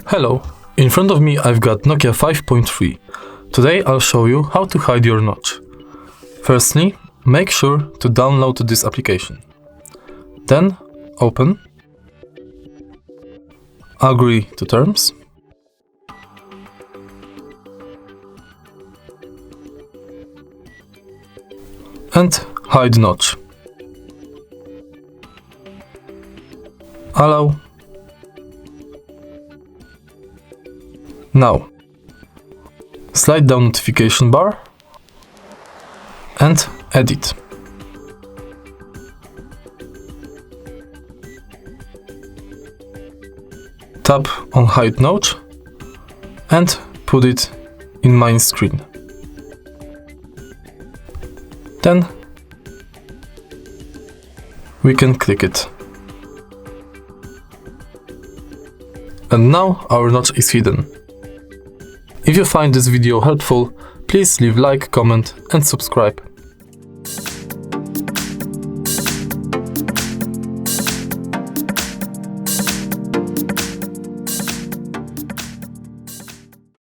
Hello, in front of me I've got NOKIA 5.3. Today I'll show you how to hide your notch. Firstly, make sure to download this application. Then open, agree to terms, and hide notch. Allow. Now, slide down notification bar and edit. Tap on hide notch and put it in main screen. Then we can click it. And now our notch is hidden. If you find this video helpful, please leave like, comment and subscribe.